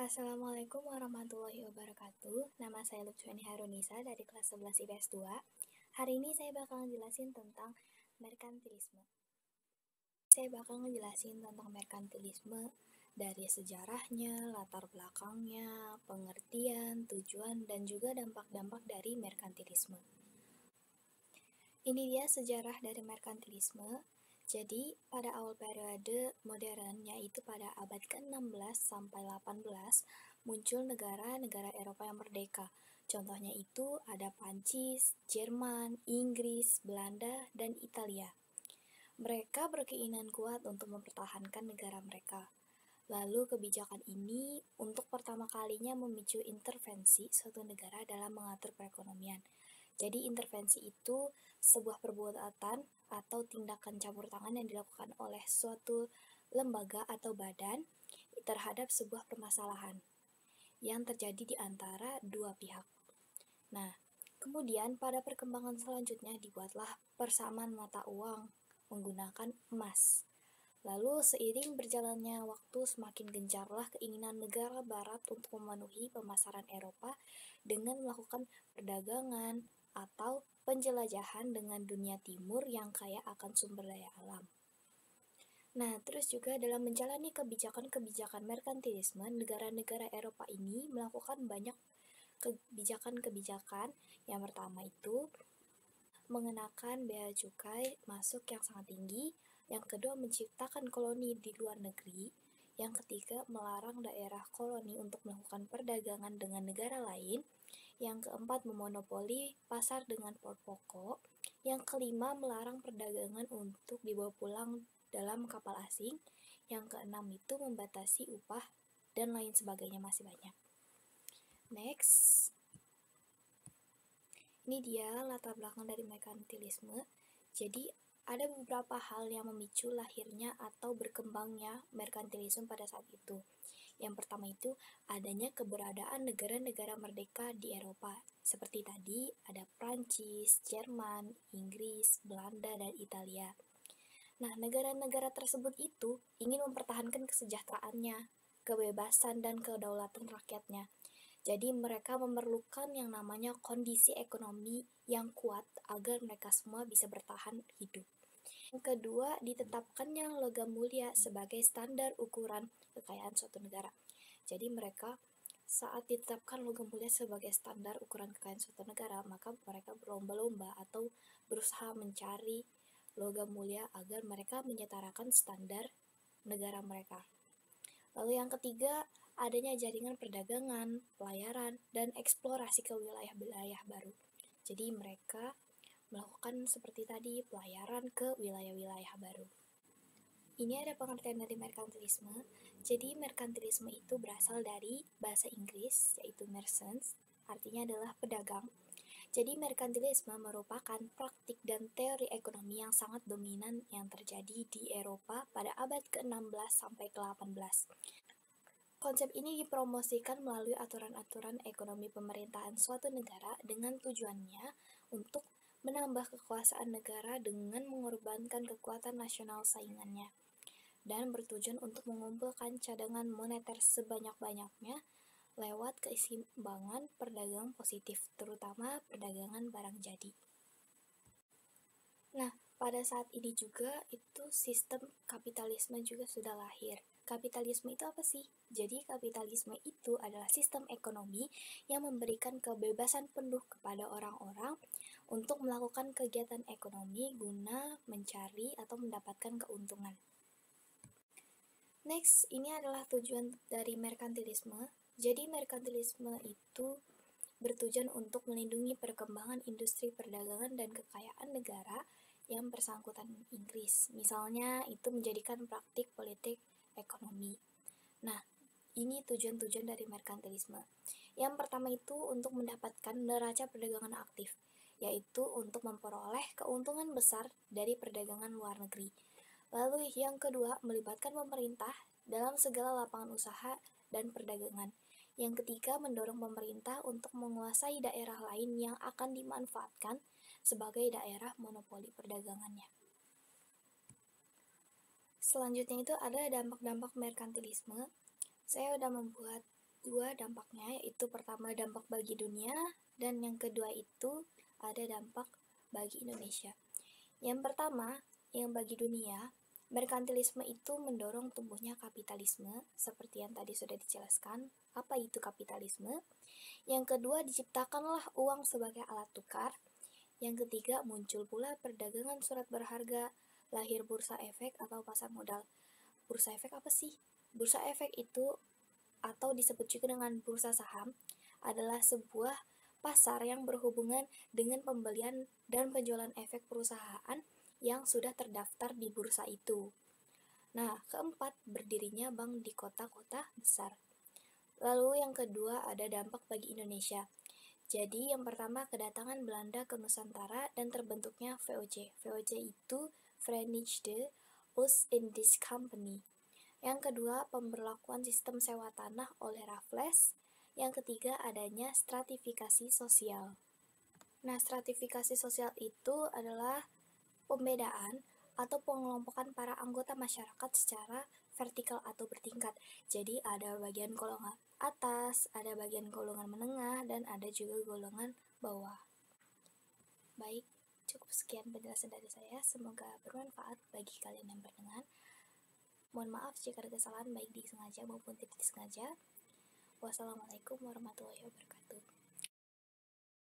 Assalamualaikum warahmatullahi wabarakatuh. Nama saya Lutfiani Harunisa dari kelas 11 IPS 2. Hari ini saya bakal ngejelasin tentang merkantilisme. Saya bakal ngejelasin tentang merkantilisme dari sejarahnya, latar belakangnya, pengertian, tujuan, dan juga dampak-dampak dari merkantilisme. Ini dia sejarah dari merkantilisme. Jadi, pada awal periode modern, yaitu pada abad ke-16 sampai 18, muncul negara-negara Eropa yang merdeka. Contohnya itu ada Prancis, Jerman, Inggris, Belanda, dan Italia. Mereka berkeinginan kuat untuk mempertahankan negara mereka. Lalu kebijakan ini untuk pertama kalinya memicu intervensi suatu negara dalam mengatur perekonomian. Jadi intervensi itu sebuah perbuatan atau tindakan campur tangan yang dilakukan oleh suatu lembaga atau badan terhadap sebuah permasalahan yang terjadi di antara dua pihak. Nah, kemudian pada perkembangan selanjutnya dibuatlah persamaan mata uang menggunakan emas. Lalu seiring berjalannya waktu semakin gencarlah keinginan negara barat untuk memenuhi pemasaran Eropa dengan melakukan perdagangan atau penjelajahan dengan dunia timur yang kaya akan sumber daya alam. Nah, terus juga dalam menjalani kebijakan-kebijakan merkantilisme, negara-negara Eropa ini melakukan banyak kebijakan-kebijakan. Yang pertama itu mengenakan bea cukai masuk yang sangat tinggi. Yang kedua, menciptakan koloni di luar negeri. Yang ketiga, melarang daerah koloni untuk melakukan perdagangan dengan negara lain. Yang keempat, memonopoli pasar dengan pokok. Yang kelima, melarang perdagangan untuk dibawa pulang dalam kapal asing. Yang keenam itu membatasi upah dan lain sebagainya, masih banyak. Next. Ini dia latar belakang dari merkantilisme. Jadi, ada beberapa hal yang memicu lahirnya atau berkembangnya merkantilisme pada saat itu. Yang pertama itu adanya keberadaan negara-negara merdeka di Eropa. Seperti tadi ada Prancis, Jerman, Inggris, Belanda, dan Italia. Nah, negara-negara tersebut itu ingin mempertahankan kesejahteraannya, kebebasan, dan kedaulatan rakyatnya. Jadi mereka memerlukan yang namanya kondisi ekonomi yang kuat agar mereka semua bisa bertahan hidup. Yang kedua, ditetapkannya logam mulia sebagai standar ukuran kekayaan suatu negara. Jadi mereka saat ditetapkan logam mulia sebagai standar ukuran kekayaan suatu negara, maka mereka berlomba-lomba atau berusaha mencari logam mulia agar mereka menyetarakan standar negara mereka. Lalu yang ketiga, adanya jaringan perdagangan, pelayaran, dan eksplorasi ke wilayah-wilayah baru. Jadi mereka melakukan seperti tadi, pelayaran ke wilayah-wilayah baru. Ini ada pengertian dari merkantilisme. Jadi merkantilisme itu berasal dari bahasa Inggris, yaitu merchants, artinya adalah pedagang. Jadi merkantilisme merupakan praktik dan teori ekonomi yang sangat dominan yang terjadi di Eropa pada abad ke-16 sampai ke-18. Konsep ini dipromosikan melalui aturan-aturan ekonomi pemerintahan suatu negara dengan tujuannya untuk menambah kekuasaan negara dengan mengorbankan kekuatan nasional saingannya, dan bertujuan untuk mengumpulkan cadangan moneter sebanyak-banyaknya lewat keseimbangan perdagangan positif, terutama perdagangan barang jadi. Nah, pada saat ini juga itu sistem kapitalisme juga sudah lahir. Kapitalisme itu apa sih? Jadi kapitalisme itu adalah sistem ekonomi yang memberikan kebebasan penuh kepada orang-orang untuk melakukan kegiatan ekonomi guna mencari atau mendapatkan keuntungan. Next, ini adalah tujuan dari merkantilisme. Jadi merkantilisme itu bertujuan untuk melindungi perkembangan industri perdagangan dan kekayaan negara yang bersangkutan Inggris. Misalnya, itu menjadikan praktik politik ekonomi. Nah, ini tujuan-tujuan dari merkantilisme. Yang pertama itu untuk mendapatkan neraca perdagangan aktif, yaitu untuk memperoleh keuntungan besar dari perdagangan luar negeri. Lalu yang kedua, melibatkan pemerintah dalam segala lapangan usaha dan perdagangan. Yang ketiga, mendorong pemerintah untuk menguasai daerah lain yang akan dimanfaatkan sebagai daerah monopoli perdagangannya. Selanjutnya itu ada dampak-dampak merkantilisme. Saya udah membuat dua dampaknya, yaitu pertama dampak bagi dunia, dan yang kedua itu ada dampak bagi Indonesia. Yang pertama, yang bagi dunia, merkantilisme itu mendorong tumbuhnya kapitalisme, seperti yang tadi sudah dijelaskan. Apa itu kapitalisme? Yang kedua, diciptakanlah uang sebagai alat tukar. Yang ketiga, muncul pula perdagangan surat berharga, lahir bursa efek atau pasar modal. Bursa efek apa sih? Bursa efek itu, atau disebut juga dengan bursa saham, adalah sebuah pasar yang berhubungan dengan pembelian dan penjualan efek perusahaan yang sudah terdaftar di bursa itu. Nah, keempat, berdirinya bank di kota-kota besar. Lalu yang kedua ada dampak bagi Indonesia. Jadi yang pertama kedatangan Belanda ke Nusantara dan terbentuknya VOC. VOC itu Verenigde Oost-Indisch Company. Yang kedua, pemberlakuan sistem sewa tanah oleh Raffles. Yang ketiga, adanya stratifikasi sosial. Nah, stratifikasi sosial itu adalah pembedaan atau pengelompokan para anggota masyarakat secara vertikal atau bertingkat. Jadi ada bagian golongan atas, ada bagian golongan menengah, dan ada juga golongan bawah. Baik, cukup sekian penjelasan dari saya. Semoga bermanfaat bagi kalian yang berdengar. Mohon maaf jika ada kesalahan baik disengaja maupun tidak disengaja. Wassalamualaikum warahmatullahi wabarakatuh.